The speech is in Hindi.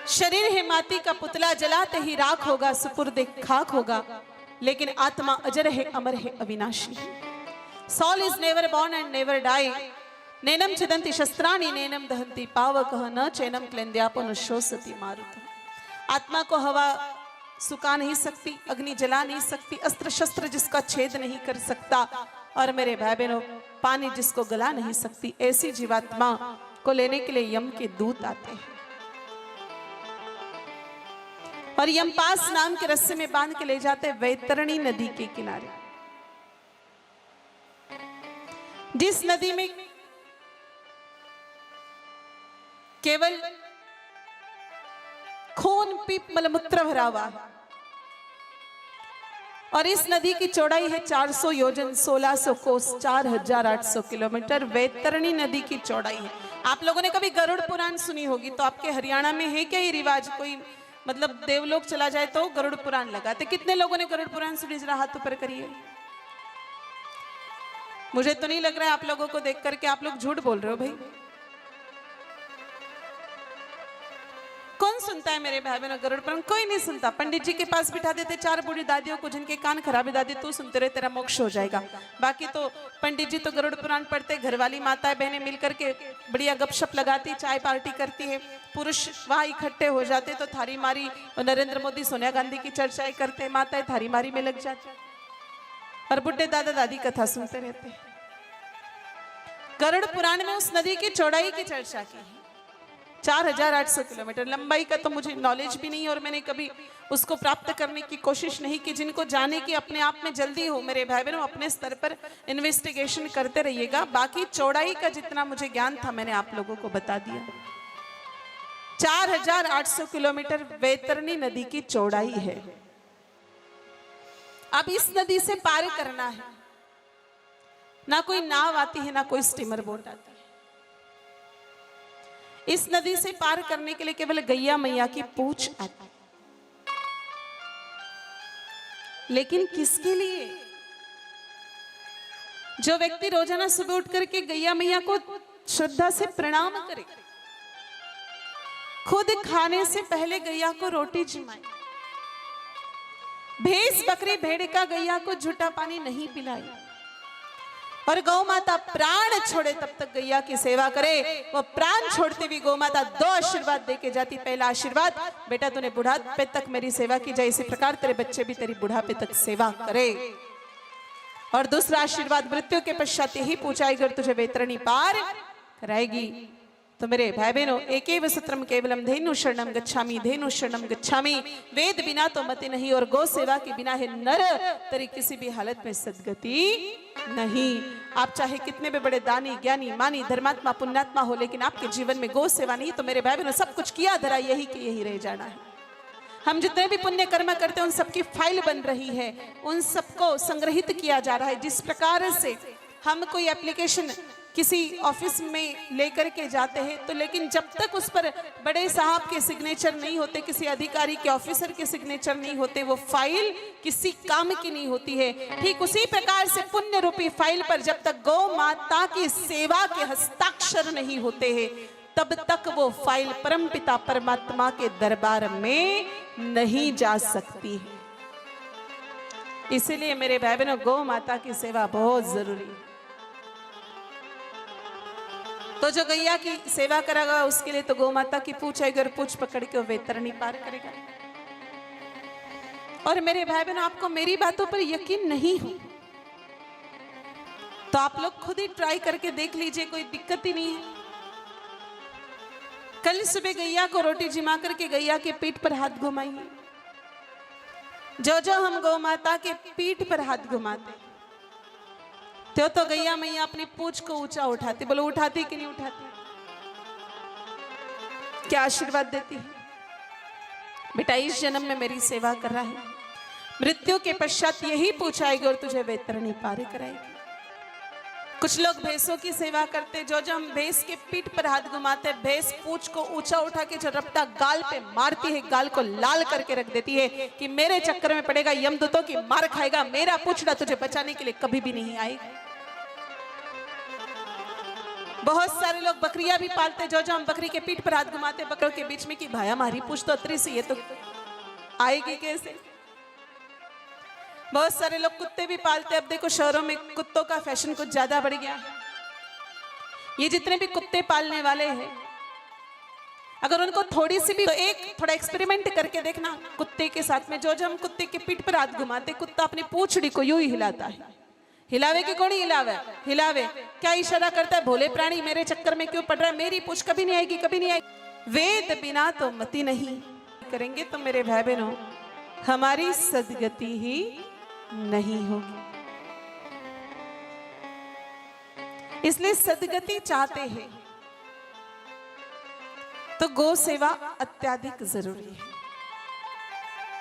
शरीर है माटी का पुतला, जलाते ही राख होगा, सुपुर्द खाक होगा, लेकिन आत्मा अजर है, अमर है, अविनाशी। Soul is never born and never die. नैनम छिदन्ति शस्त्राणि नैनम दहन्ति पावकः न चैनम क्लेन्द्यापो शोषति मारुतः। आत्मा को हवा सुखा नहीं सकती, अग्नि जला नहीं सकती, अस्त्र शस्त्र जिसका छेद नहीं कर सकता, और मेरे भाई बहनों पानी जिसको गला नहीं सकती, ऐसी जीवात्मा को लेने के लिए यम के दूत आते हैं और यमपास नाम के रस्से में बांध के ले जाते हैं वैतरणी नदी के किनारे। जिस नदी में केवल खून पीप मलमूत्र भरा हुआ है, और इस नदी की चौड़ाई है 400 योजन, 1600 कोस, 4800 किलोमीटर वैतरणी नदी की चौड़ाई है। आप लोगों ने कभी गरुड़ पुराण सुनी होगी, तो आपके हरियाणा में है क्या ये रिवाज? कोई मतलब देवलोक चला जाए तो गरुड़ पुराण लगाते। कितने लोगों ने गरुड़ पुराण सुनी? जरा हाथ ऊपर करिए। मुझे तो नहीं लग रहा है आप लोगों को देख करके आप लोग झूठ बोल रहे हो भाई। कौन सुनता है मेरे भाई बहनों गरुड़ पुराण? कोई नहीं सुनता। पंडित जी के पास बिठा देते 4 बूढ़ी दादियों को जिनके कान खराब है, दादी तू सुनते रहे तेरा मोक्ष हो जाएगा। बाकी तो पंडित जी तो गरुड़ पुराण पढ़ते, घरवाली माताएं बहनें मिलकर के बढ़िया गपशप लगाती, चाय पार्टी करती है, पुरुष वहां इकट्ठे हो जाते तो थारी मारी और नरेंद्र मोदी सोनिया गांधी की चर्चाएं करते, माताएं थारी मारी में लग जाती और बुढ़े दादा दादी कथा सुनते रहते। गरुड़ पुराण में उस नदी की चौड़ाई की चर्चा की है, 4800 किलोमीटर। लंबाई का तो मुझे नॉलेज भी नहीं और मैंने कभी उसको प्राप्त करने की कोशिश नहीं की। जिनको जाने की अपने आप में जल्दी हो मेरे भाई बहनों अपने स्तर पर इन्वेस्टिगेशन करते रहिएगा। बाकी चौड़ाई का जितना मुझे ज्ञान था मैंने आप लोगों को बता दिया। 4800 किलोमीटर वैतरणी नदी की चौड़ाई है। अब इस नदी से पार करना है, ना कोई नाव आती है ना कोई स्टीमर बोट आती है। इस नदी से पार करने के लिए केवल गैया मैया की पूंछ आती है। लेकिन किसके लिए? जो व्यक्ति रोजाना सुबह उठ करके गैया मैया को श्रद्धा से प्रणाम करे, खुद खाने से पहले गैया को रोटी जिमाए, भैंस बकरी भेड़ का गैया को झूठा पानी नहीं पिलाए और गौ माता प्राण छोड़े तब तक गैया की सेवा करे, वो प्राण छोड़ते भी गौ माता 2 आशीर्वाद देके जाती। पहला आशीर्वाद, बेटा तूने बुढ़ापे तक मेरी सेवा की जाए, इसी प्रकार तेरे बच्चे भी तेरी बुढ़ापे तक सेवा करे। और दूसरा आशीर्वाद, मृत्यु के पश्चात यही पूछा अगर तुझे वैतरणी पार कराएगी तो मेरे भाई बहनों एकेव सूत्रम केवलम धेनु शरणम गच्छामि, धेनु शरणम गच्छामि। वेद बिना तो मति नहीं और गौ सेवा के बिना है नर तेरी किसी भी हालत में सदगति नहीं। आप चाहे कितने भी बड़े दानी ज्ञानी मानी धर्मात्मा पुण्यात्मा हो, लेकिन आपके जीवन में गौ सेवा नहीं तो मेरे भाई बहनों सब कुछ किया धरा यही कि यही रह जाना है। हम जितने भी पुण्य कर्म करते हैं उन सबकी फाइल बन रही है, उन सबको संग्रहित किया जा रहा है। जिस प्रकार से हम कोई एप्लीकेशन किसी ऑफिस में लेकर के जाते हैं तो लेकिन जब तक उस पर बड़े साहब के सिग्नेचर नहीं होते, किसी अधिकारी के ऑफिसर के सिग्नेचर नहीं होते, वो फाइल किसी काम की नहीं होती है। ठीक उसी प्रकार से पुण्य रूपी फाइल पर जब तक गौ माता की सेवा के हस्ताक्षर नहीं होते हैं तब तक वो फाइल परमपिता परमात्मा के दरबार में नहीं जा सकती है। इसीलिए मेरे भाई बहनों गौ माता की सेवा बहुत जरूरी है। तो जो गैया की सेवा करेगा उसके लिए तो गौ माता की पूछ अगर पूछ पकड़ के वो वैतरणी पार करेगा। और मेरे भाई बहनों आपको मेरी बातों पर यकीन नहीं हो तो आप लोग खुद ही ट्राई करके देख लीजिए, कोई दिक्कत ही नहीं है। कल सुबह गैया को रोटी जिमा करके गैया के पीठ पर हाथ घुमाइए। जो जो हम गौ माता के पीठ पर हाथ घुमाते तो गैया मैया अपनी पूंछ को ऊंचा उठाती। बोलो उठाती कि नहीं उठाती? क्या आशीर्वाद देती है? बेटा इस जन्म में मेरी सेवा कर रहा है, मृत्यु के पश्चात यही पूछाएगी और तुझे वैतरणी पार कराएगी। कुछ लोग भैंसों की सेवा करते, जो जो हम भैंस के पीठ पर हाथ घुमाते, भैंस पूंछ को ऊंचा उठा के जो रपटा गाल पे मारती है, गाल को लाल करके रख देती है कि मेरे चक्कर में पड़ेगा, यमदूतों की मार खाएगा, मेरा पूछड़ा तुझे बचाने के लिए कभी भी नहीं आएगा। बहुत सारे लोग बकरियां भी पालते, जो हम बकरी के पीठ पर हाथ घुमाते बकरों के बीच में कि भाई हमारी पूछ तो अतरी सी, ये तो आएगी कैसे। बहुत सारे लोग कुत्ते भी पालते। अब देखो शहरों में कुत्तों का फैशन कुछ ज्यादा बढ़ गया है। ये जितने भी कुत्ते पालने वाले हैं, अगर उनको थोड़ी सी भी तो एक थोड़ा एक्सपेरिमेंट करके देखना कुत्ते के साथ में। जो हम कुत्ते के पीठ पर हाथ घुमाते, कुत्ता अपनी पूंछड़ी को यूं ही हिलाता है। हिलावे कि कौन हिलावे? हिलावे। क्या इशारा करता है? भोले प्राणी मेरे चक्कर में क्यों पड़ रहा है, मेरी पूछ कभी नहीं आएगी, कभी नहीं आएगी। वेद बिना तो मति नहीं करेंगे तो मेरे भाई बहनों हमारी सदगति ही नहीं होगी। इसलिए सदगति चाहते हैं तो गौ सेवा अत्यधिक जरूरी है।